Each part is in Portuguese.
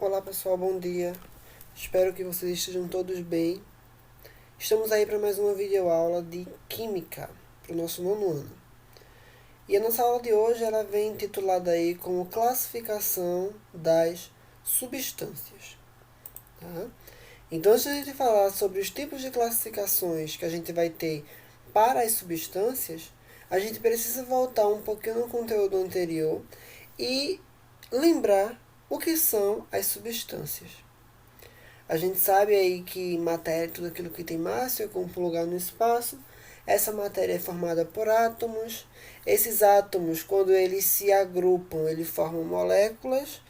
Olá pessoal, bom dia. Espero que vocês estejam todos bem. Estamos aí para mais uma videoaula de Química para o nosso nono ano. E a nossa aula de hoje ela vem intitulada aí como Classificação das Substâncias. Tá? Então, antes de a gente falar sobre os tipos de classificações que a gente vai ter para as substâncias, a gente precisa voltar um pouquinho no conteúdo anterior e lembrar o que são as substâncias. A gente sabe aí que matéria é tudo aquilo que tem massa e ocupa um lugar no espaço. Essa matéria é formada por átomos. Esses átomos, quando eles se agrupam, eles formam moléculas.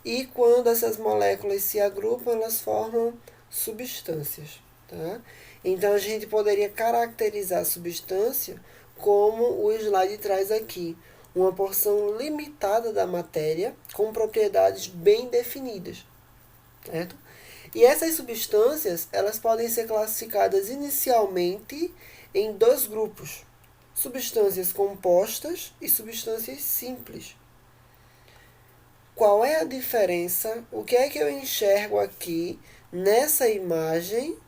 E quando essas moléculas se agrupam, elas formam substâncias. Tá? Então, a gente poderia caracterizar a substância como o slide traz aqui. Uma porção limitada da matéria com propriedades bem definidas. Certo? E essas substâncias, elas podem ser classificadas inicialmente em dois grupos: substâncias compostas e substâncias simples. Qual é a diferença? O que é que eu enxergo aqui nessa imagem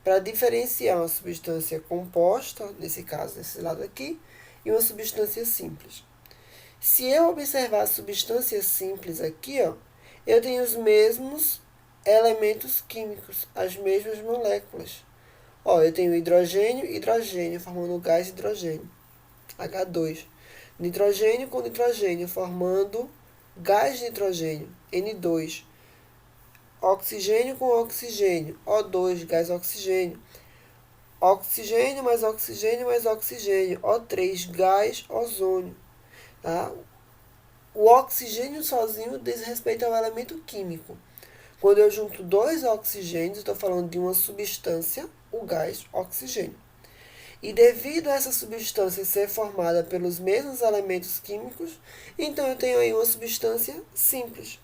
para diferenciar uma substância composta, nesse caso, desse lado aqui, e uma substância simples? Se eu observar a substância simples aqui, ó, eu tenho os mesmos elementos químicos, as mesmas moléculas. Ó, eu tenho hidrogênio, hidrogênio, formando o gás hidrogênio, H2. Nitrogênio com nitrogênio, formando gás de nitrogênio, N2. Oxigênio com oxigênio, O2, gás oxigênio. Oxigênio mais oxigênio mais oxigênio, O3, gás ozônio. Tá? O oxigênio sozinho diz respeito ao elemento químico. Quando eu junto dois oxigênios, estou falando de uma substância, o gás oxigênio. E devido a essa substância ser formada pelos mesmos elementos químicos, então eu tenho aí uma substância simples.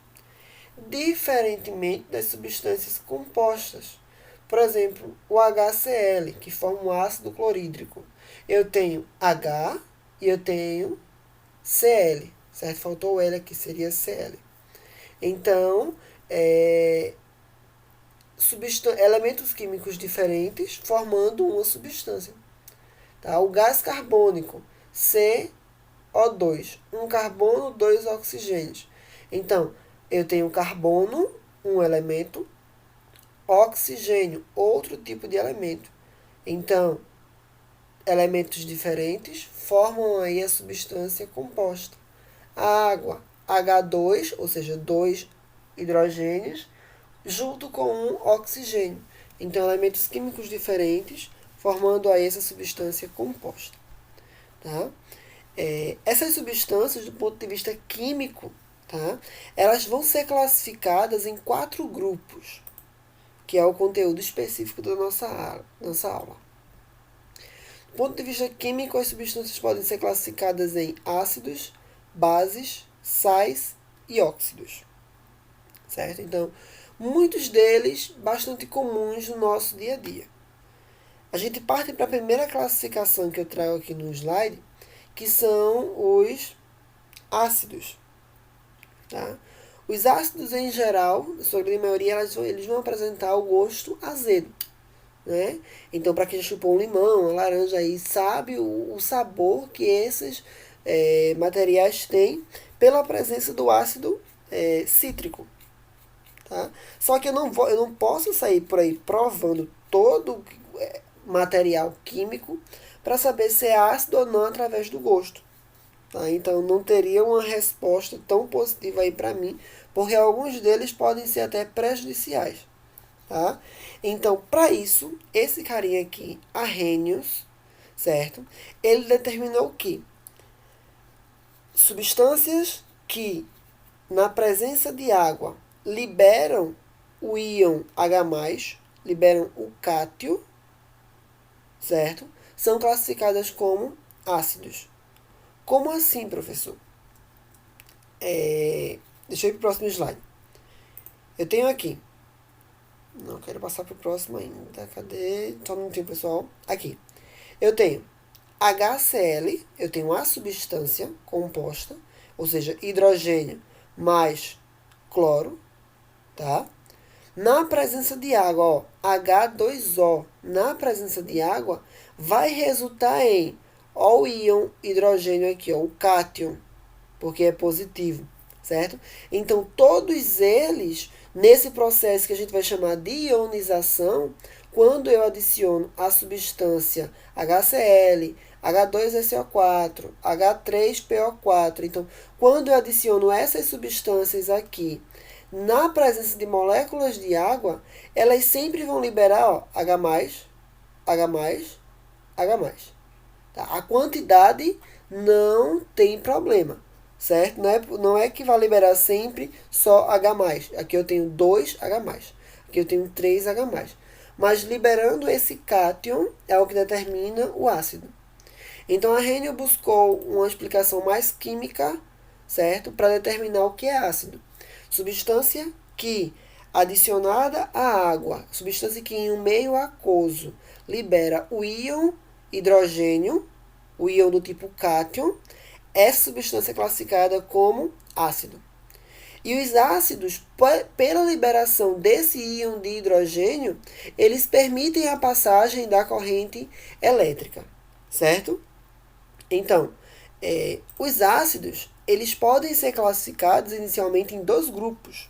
Diferentemente das substâncias compostas. Por exemplo, o HCl, que forma um ácido clorídrico. Eu tenho H e eu tenho Cl, certo? Faltou o L aqui, seria Cl. Então, elementos químicos diferentes formando uma substância. Tá? O gás carbônico, CO2, um carbono, dois oxigênios. Então, eu tenho carbono, um elemento, oxigênio, outro tipo de elemento. Então, elementos diferentes formam aí a substância composta. A água, H2, ou seja, dois hidrogênios, junto com um oxigênio. Então, elementos químicos diferentes formando aí essa substância composta. Tá? Essas substâncias, do ponto de vista químico, tá? Elas vão ser classificadas em 4 grupos, que é o conteúdo específico da nossa aula. Do ponto de vista químico, as substâncias podem ser classificadas em ácidos, bases, sais e óxidos. Certo? Então, muitos deles bastante comuns no nosso dia a dia. A gente parte para a primeira classificação que eu trago aqui no slide, que são os ácidos. Tá? Os ácidos, em geral, na sua grande maioria, eles vão apresentar o gosto azedo. Né? Então, para quem já chupou um limão, uma laranja, aí, sabe o sabor que esses materiais têm pela presença do ácido cítrico. Tá? Só que eu não posso sair por aí provando todo material químico para saber se é ácido ou não através do gosto. Tá? Então, não teria uma resposta tão positiva aí para mim, porque alguns deles podem ser até prejudiciais. Tá? Então, para isso, esse carinha aqui, Arrhenius, certo? Ele determinou que substâncias que, na presença de água, liberam o íon H+, liberam o cátion, certo? São classificadas como ácidos. Como assim, professor? Deixa eu ir para o próximo slide. Eu tenho aqui. Não quero passar para o próximo ainda. Cadê? Só um minutinho, pessoal. Aqui. Eu tenho HCl, eu tenho a substância composta, ou seja, hidrogênio mais cloro. tá? Na presença de água, ó, H2O, na presença de água, vai resultar em, ó, o íon hidrogênio aqui, ó, o cátion, porque é positivo, certo? Então, todos eles, nesse processo que a gente vai chamar de ionização, quando eu adiciono a substância HCl, H2SO4, H3PO4, então, quando eu adiciono essas substâncias aqui, na presença de moléculas de água, elas sempre vão liberar, ó, H+, H+, H+. Tá? A quantidade não tem problema, certo? Não é que vai liberar sempre só H+. Aqui eu tenho 2H+. Aqui eu tenho 3H+. Mas liberando esse cátion é o que determina o ácido. Então a Heinel buscou uma explicação mais química, certo? Para determinar o que é ácido. Substância que, adicionada à água, substância que em um meio aquoso libera o íon hidrogênio, o íon do tipo cátion, essa substância é classificada como ácido. E os ácidos, pela liberação desse íon de hidrogênio, eles permitem a passagem da corrente elétrica, certo? Então, os ácidos, eles podem ser classificados inicialmente em dois grupos,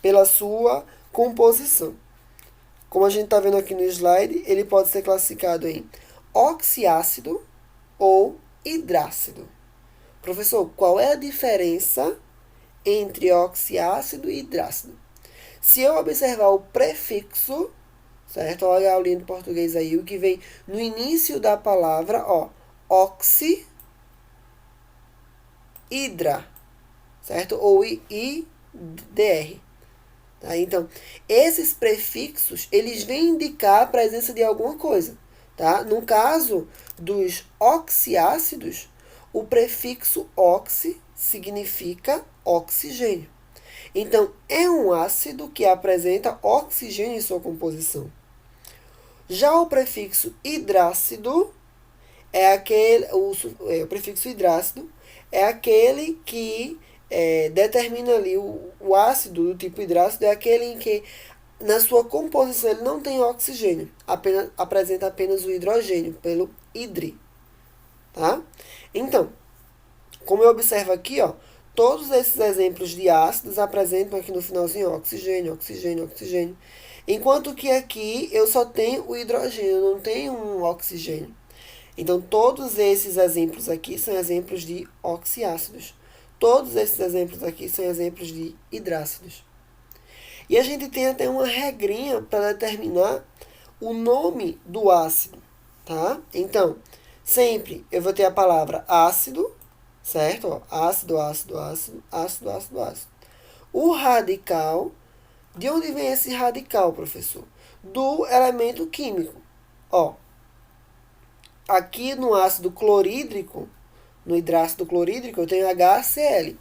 pela sua composição. Como a gente está vendo aqui no slide, ele pode ser classificado em oxiácido ou hidrácido. Professor, qual é a diferença entre oxiácido e hidrácido? Se eu observar o prefixo, certo? Olha a aulinha de português aí, o que vem no início da palavra, ó, oxi, hidra, certo? Ou IDR. Tá? Então, esses prefixos, eles vêm indicar a presença de alguma coisa. Tá? No caso dos oxiácidos, o prefixo oxi significa oxigênio. Então, é um ácido que apresenta oxigênio em sua composição. Já o prefixo hidrácido é aquele, o prefixo hidrácido é aquele que determina ali o ácido do tipo hidrácido, é aquele em que na sua composição ele não tem oxigênio, apresenta apenas o hidrogênio pelo hidri. Tá? Então, como eu observo aqui, ó, todos esses exemplos de ácidos apresentam aqui no finalzinho oxigênio, oxigênio, oxigênio. Enquanto que aqui eu só tenho o hidrogênio, não tenho um oxigênio. Então, todos esses exemplos aqui são exemplos de oxiácidos. Todos esses exemplos aqui são exemplos de hidrácidos. E a gente tem até uma regrinha para determinar o nome do ácido, tá? Então, sempre eu vou ter a palavra ácido, certo? Ó, ácido, ácido, ácido, ácido, ácido, ácido. O radical, de onde vem esse radical, professor? Do elemento químico. Ó, aqui no ácido clorídrico, no hidrácido clorídrico, eu tenho HCl.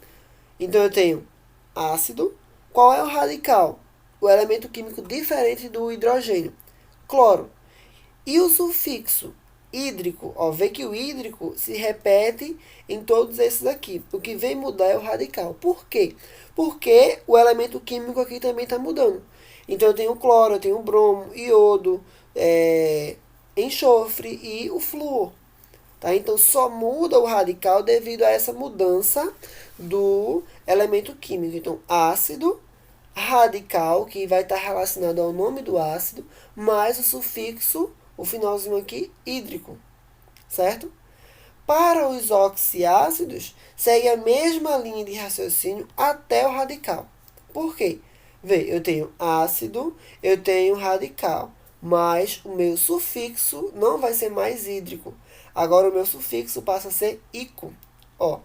Então, eu tenho ácido. Qual é o radical? O elemento químico diferente do hidrogênio. Cloro. E o sufixo hídrico? Ó, vê que o hídrico se repete em todos esses aqui. O que vem mudar é o radical. Por quê? Porque o elemento químico aqui também está mudando. Então, eu tenho cloro, eu tenho bromo, iodo, enxofre e o flúor. Tá? Então, só muda o radical devido a essa mudança do elemento químico. Então, ácido, radical, que vai estar relacionado ao nome do ácido, mais o sufixo, o finalzinho aqui, hídrico. Certo? Para os oxiácidos, segue a mesma linha de raciocínio até o radical. Por quê? Vê, eu tenho ácido, eu tenho radical, mas o meu sufixo não vai ser mais hídrico. Agora o meu sufixo passa a ser ico. Ó,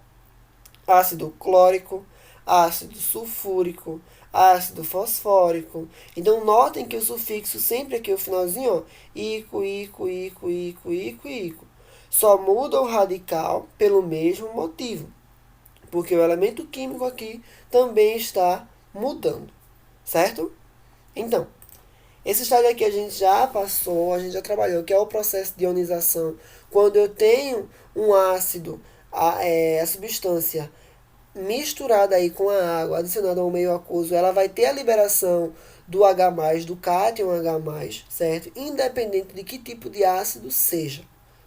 ácido clórico, ácido sulfúrico, ácido fosfórico. Então, notem que o sufixo sempre aqui, o finalzinho, ó, ico, ico, ico, ico, ico, ico. Só muda o radical pelo mesmo motivo, porque o elemento químico aqui também está mudando, certo? Então, esse estágio aqui a gente já passou, a gente já trabalhou, que é o processo de ionização. Quando eu tenho um ácido, a substância misturada aí com a água, adicionada ao meio aquoso, ela vai ter a liberação do H+, do cátion H+, certo? Independente de que tipo de ácido seja,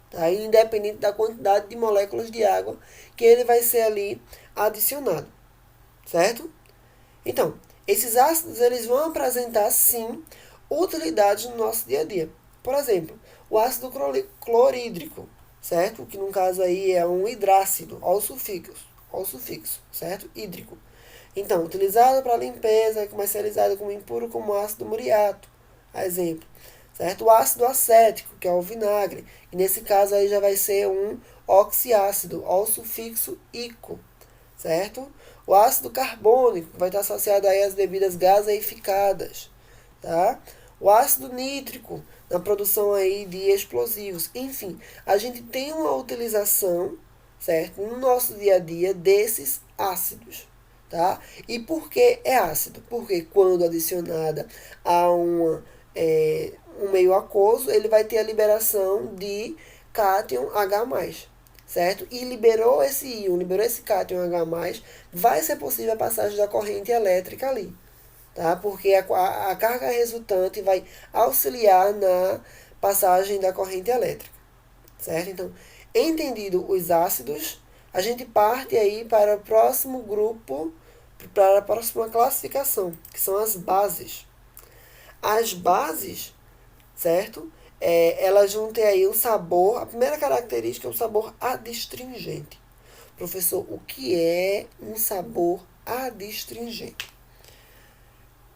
tá? Independente da quantidade de moléculas de água que ele vai ser ali adicionado, certo? Então, esses ácidos eles vão apresentar sim utilidades no nosso dia a dia. Por exemplo, o ácido clorídrico, certo? Que no caso aí é um hidrácido, ó o sufixo, certo? Hídrico. Então, utilizado para limpeza e comercializado como impuro como ácido muriato, exemplo. Certo? O ácido acético, que é o vinagre, e nesse caso aí já vai ser um oxiácido, ó o sufixo ico, certo? O ácido carbônico vai estar associado aí às bebidas gaseificadas, tá? O ácido nítrico na produção aí de explosivos. Enfim, a gente tem uma utilização, certo? No nosso dia a dia desses ácidos, tá? E por que é ácido? Porque quando adicionada a um meio aquoso, ele vai ter a liberação de cátion H+, certo? E liberou esse íon, liberou esse cátion H+, vai ser possível a passagem da corrente elétrica ali, tá? Porque a carga resultante vai auxiliar na passagem da corrente elétrica, certo? Então, entendido os ácidos, a gente parte aí para o próximo grupo, para a próxima classificação, que são as bases. As bases, certo? Elas vão ter aí um sabor, a primeira característica é o sabor adstringente. Professor, o que é um sabor adstringente?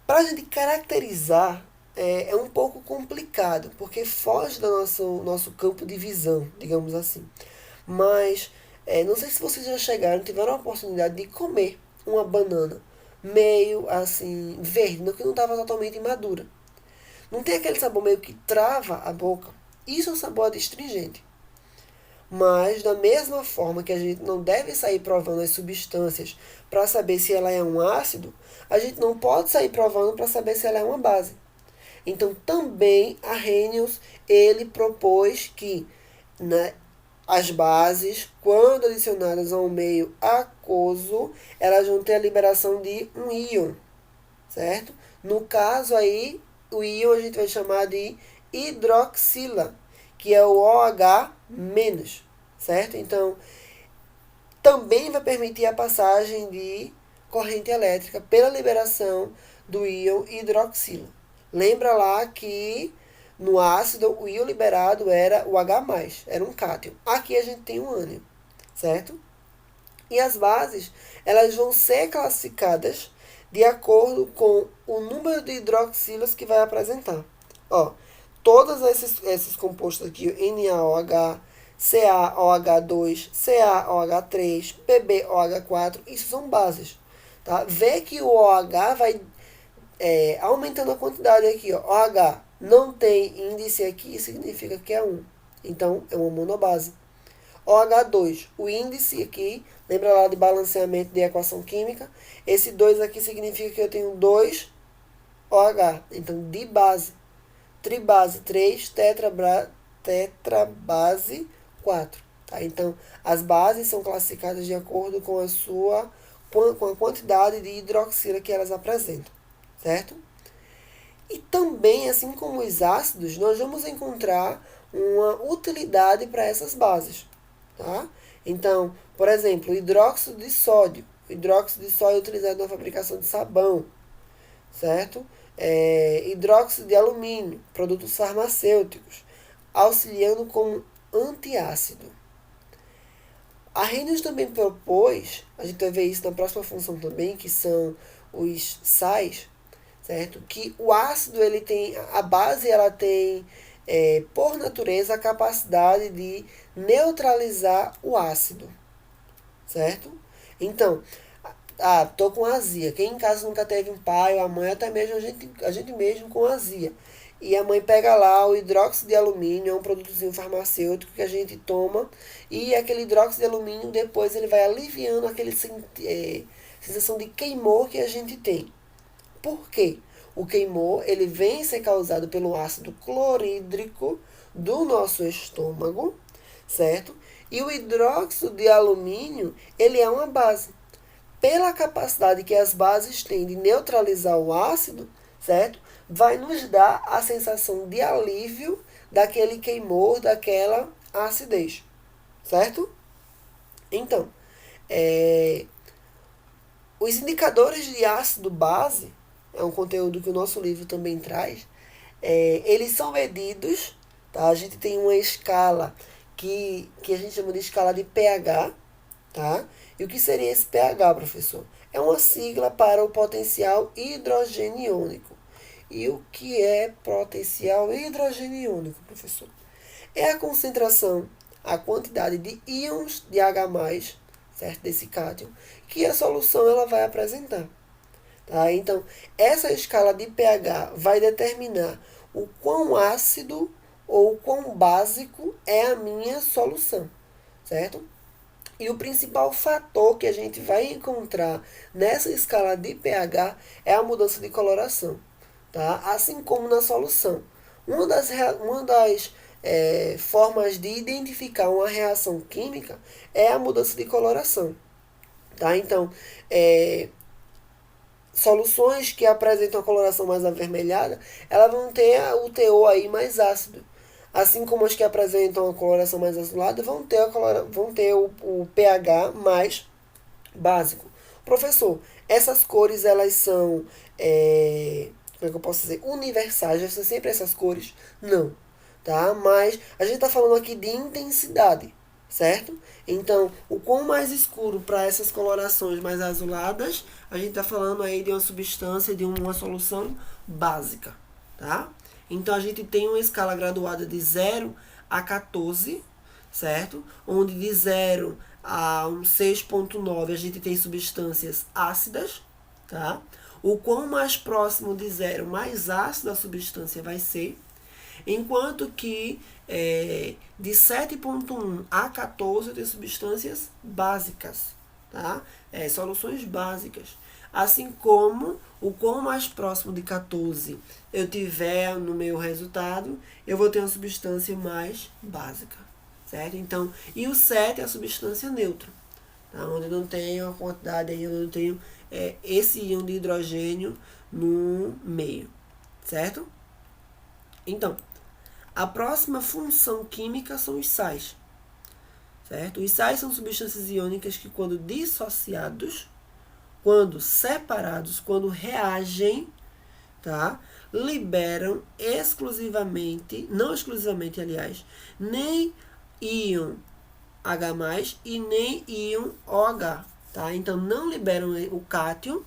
Para a gente caracterizar, é um pouco complicado, porque foge do nosso campo de visão, digamos assim. Mas, não sei se vocês já chegaram, tiveram a oportunidade de comer uma banana meio assim, verde, que não estava totalmente madura. Não tem aquele sabor meio que trava a boca. Isso é um sabor adstringente. Mas, da mesma forma que a gente não deve sair provando as substâncias para saber se ela é um ácido, a gente não pode sair provando para saber se ela é uma base. Então, também a Arrhenius, ele propôs que as bases, quando adicionadas a um meio aquoso, elas vão ter a liberação de um íon, certo? No caso aí, o íon a gente vai chamar de hidroxila, que é o OH-, certo? Então, também vai permitir a passagem de corrente elétrica pela liberação do íon hidroxila. Lembra lá que no ácido o íon liberado era o H+, era um cátion. Aqui a gente tem um ânion, certo? E as bases, elas vão ser classificadas de acordo com o número de hidroxilas que vai apresentar. Ó, todos esses compostos aqui, NaOH, CaOH2, CaOH3, PbOH4, isso são bases. Tá? Vê que o OH vai aumentando a quantidade aqui. Ó. OH não tem índice aqui, significa que é 1. Então, é uma monobase. OH2, o índice aqui, lembra lá de balanceamento de equação química? Esse 2 aqui significa que eu tenho 2 OH. Então, dibase. Tribase 3, tetrabase 4. Tá? Então, as bases são classificadas de acordo com com a quantidade de hidroxila que elas apresentam, certo? E também, assim como os ácidos, nós vamos encontrar uma utilidade para essas bases, tá? Então, por exemplo, o hidróxido de sódio. O hidróxido de sódio é utilizado na fabricação de sabão, certo? Hidróxido de alumínio, produtos farmacêuticos, auxiliando como antiácido. A Arrhenius também propôs, a gente vai ver isso na próxima função também, que são os sais, certo? Que o ácido, ele tem, a base, ela tem, por natureza, a capacidade de neutralizar o ácido, certo? Então, tô com azia. Quem em casa nunca teve um pai ou a mãe, até mesmo a gente mesmo com azia. E a mãe pega lá o hidróxido de alumínio, é um produtozinho farmacêutico que a gente toma. E aquele hidróxido de alumínio, depois ele vai aliviando aquele sensação de queimor que a gente tem. Por quê? O queimor, ele vem ser causado pelo ácido clorídrico do nosso estômago, certo? E o hidróxido de alumínio, ele é uma base. pela capacidade que as bases têm de neutralizar o ácido, certo? Vai nos dar a sensação de alívio daquele queimor, daquela acidez, certo? Então, os indicadores de ácido-base, é um conteúdo que o nosso livro também traz, eles são medidos, tá? A gente tem uma escala que a gente chama de escala de pH, tá? E o que seria esse pH, professor? É uma sigla para o potencial hidrogeniônico. E o que é potencial hidrogeniônico, professor? É a concentração, a quantidade de íons de H+, certo? Desse cátion, que a solução ela vai apresentar. Tá? Então, essa escala de pH vai determinar o quão ácido ou quão básico é a minha solução, certo? E o principal fator que a gente vai encontrar nessa escala de pH é a mudança de coloração, tá? Assim como na solução. Uma das formas de identificar uma reação química é a mudança de coloração. Tá? Então, soluções que apresentam a coloração mais avermelhada, elas vão ter o teor aí mais ácido. Assim como as que apresentam a coloração mais azulada vão ter o pH mais básico. Professor, essas cores elas são, como é que eu posso dizer, universais, são sempre essas cores? Não, tá? Mas a gente está falando aqui de intensidade, certo? Então, o quão mais escuro para essas colorações mais azuladas, a gente está falando aí de uma substância, de uma solução básica, tá? Então, a gente tem uma escala graduada de 0 a 14, certo? Onde de 0 a um 6,9 a gente tem substâncias ácidas, tá? O quão mais próximo de 0, mais ácida a substância vai ser. Enquanto que de 7,1 a 14 eu tenho substâncias básicas, tá? Soluções básicas. Assim como o quão mais próximo de 14 eu tiver no meu resultado, eu vou ter uma substância mais básica, certo? Então, e o 7 é a substância neutra, tá? Onde eu não tenho a quantidade, aí eu não tenho esse íon de hidrogênio no meio, certo? Então, a próxima função química são os sais, certo? Os sais são substâncias iônicas que, quando dissociados, quando separados, quando reagem, tá? Liberam exclusivamente, não exclusivamente, aliás, nem íon H+, e nem íon OH, tá? Então, não liberam o cátion,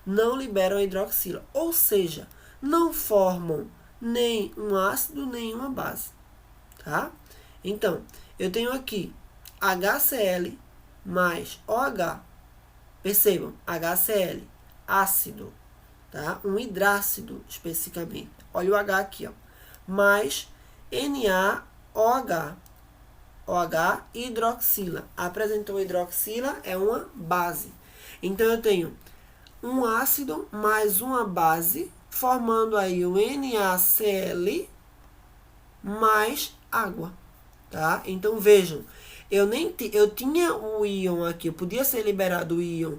não liberam a hidroxila, ou seja, não formam nem um ácido, nem uma base, tá? Então, eu tenho aqui HCl mais OH. Percebam, HCl, ácido, tá? Um hidrácido especificamente. Olha o H aqui, ó. Mais NaOH. OH hidroxila. Apresentou hidroxila, é uma base. Então, eu tenho um ácido mais uma base, formando aí o NaCl mais água, tá? Então, vejam, eu tinha o íon aqui, eu podia ser liberado o íon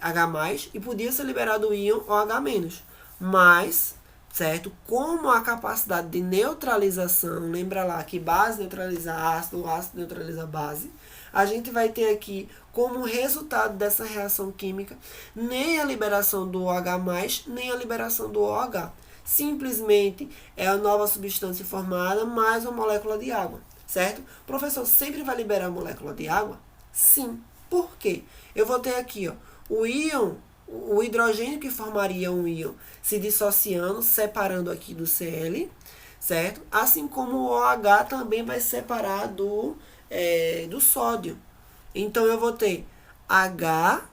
H+, e podia ser liberado o íon OH-, mas, certo? Como a capacidade de neutralização, lembra lá que base neutraliza ácido, o ácido neutraliza base, a gente vai ter aqui como resultado dessa reação química nem a liberação do OH+, nem a liberação do OH. Simplesmente é a nova substância formada mais uma molécula de água, certo? O professor sempre vai liberar a molécula de água? Sim. Por quê? Eu vou ter aqui, ó, o íon, o hidrogênio que formaria um íon se dissociando, separando aqui do Cl, certo? Assim como o OH também vai separar do sódio. Então, eu vou ter H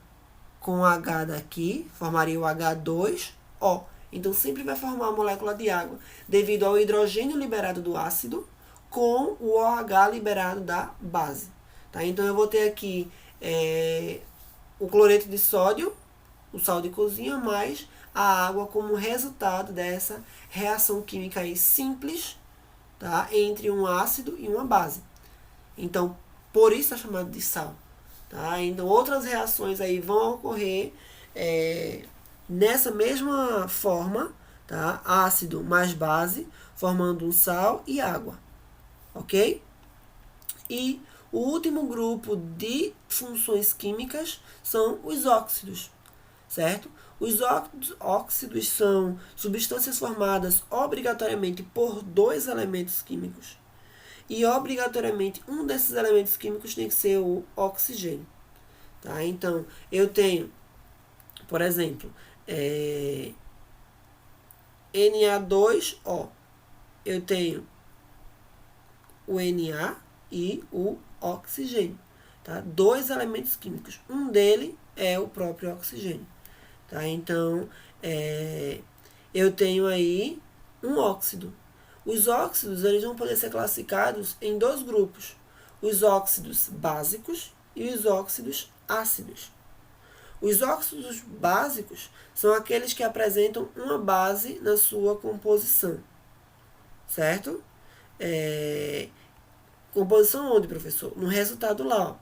com H daqui, formaria o H2O. Então, sempre vai formar uma molécula de água, devido ao hidrogênio liberado do ácido com o OH liberado da base. Tá? Então, eu vou ter aqui o cloreto de sódio, o sal de cozinha, mais a água como resultado dessa reação química aí simples, tá? Entre um ácido e uma base. Então, por isso é chamado de sal, Tá? Então, outras reações aí vão ocorrer nessa mesma forma, tá? Ácido mais base, formando um sal e água, ok? E o último grupo de funções químicas são os óxidos, certo? Os óxidos são substâncias formadas obrigatoriamente por dois elementos químicos. E obrigatoriamente um desses elementos químicos tem que ser o oxigênio. Tá? Então, eu tenho, por exemplo, Na2O. Eu tenho o Na e o oxigênio. Tá? Dois elementos químicos. Um deles é o próprio oxigênio. Tá? Então, eu tenho aí um óxido. Os óxidos eles vão poder ser classificados em dois grupos. Os óxidos básicos e os óxidos ácidos. Os óxidos básicos são aqueles que apresentam uma base na sua composição. Certo? Composição onde, professor? No resultado lá.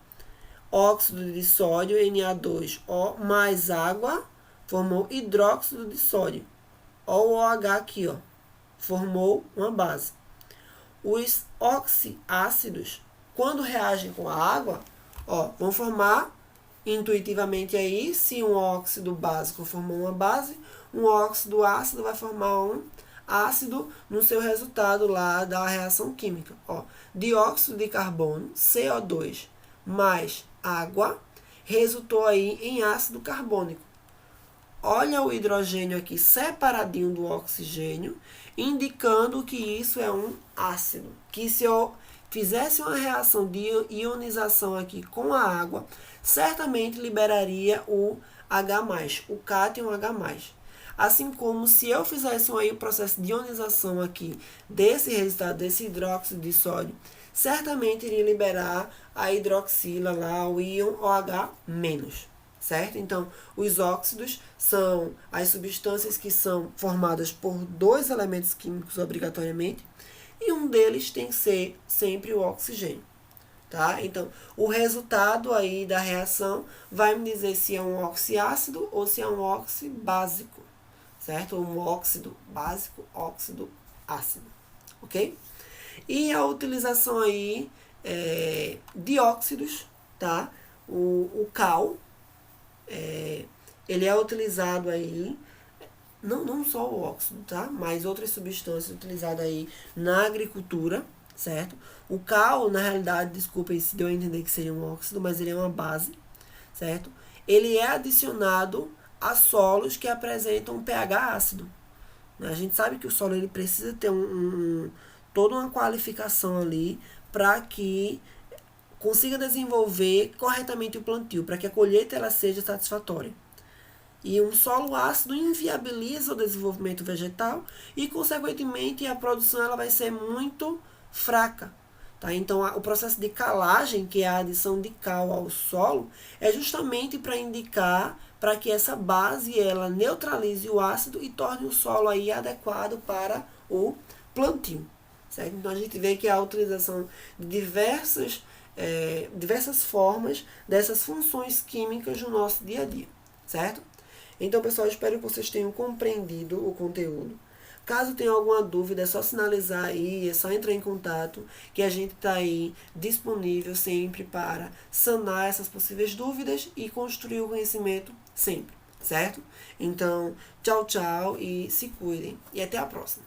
Ó. Óxido de sódio, Na2O, mais água, formou hidróxido de sódio. OH aqui, ó, formou uma base. Os oxiácidos, quando reagem com a água, ó, vão formar intuitivamente aí, se um óxido básico formou uma base, um óxido ácido vai formar um ácido no seu resultado lá da reação química. Ó, dióxido de carbono, CO2, mais água, resultou aí em ácido carbônico. Olha o hidrogênio aqui separadinho do oxigênio, indicando que isso é um ácido. Que se eu fizesse uma reação de ionização aqui com a água, certamente liberaria o H+, o cátion H+. Assim como se eu fizesse um processo de ionização aqui desse resultado, desse hidróxido de sódio, certamente iria liberar a hidroxila lá, o íon OH-. Certo? Então, os óxidos são as substâncias que são formadas por dois elementos químicos obrigatoriamente, e um deles tem que ser sempre o oxigênio. Tá? Então, o resultado aí da reação vai me dizer se é um oxiácido ou se é um óxido básico. Certo? Um óxido básico, óxido ácido. Ok? E a utilização aí de óxidos, tá? O cal, ele é utilizado aí, não só o óxido, tá? Mas outras substâncias utilizadas aí na agricultura, certo? O cal, na realidade, desculpem se deu a entender que seria um óxido, mas ele é uma base, certo? Ele é adicionado a solos que apresentam um pH ácido. A gente sabe que o solo ele precisa ter toda uma qualificação ali para que consiga desenvolver corretamente o plantio, para que a colheita ela seja satisfatória. E um solo ácido inviabiliza o desenvolvimento vegetal e, consequentemente, a produção ela vai ser muito fraca. Tá? Então, o processo de calagem, que é a adição de cal ao solo, é justamente para indicar para que essa base ela neutralize o ácido e torne o solo aí adequado para o plantio. Certo? Então, a gente vê que a utilização de diversas formas dessas funções químicas no nosso dia a dia. Certo? Então, pessoal, espero que vocês tenham compreendido o conteúdo. Caso tenha alguma dúvida, é só sinalizar aí, é só entrar em contato, que a gente está aí disponível sempre para sanar essas possíveis dúvidas e construir o conhecimento sempre, certo? Então, tchau, tchau e se cuidem. E até a próxima.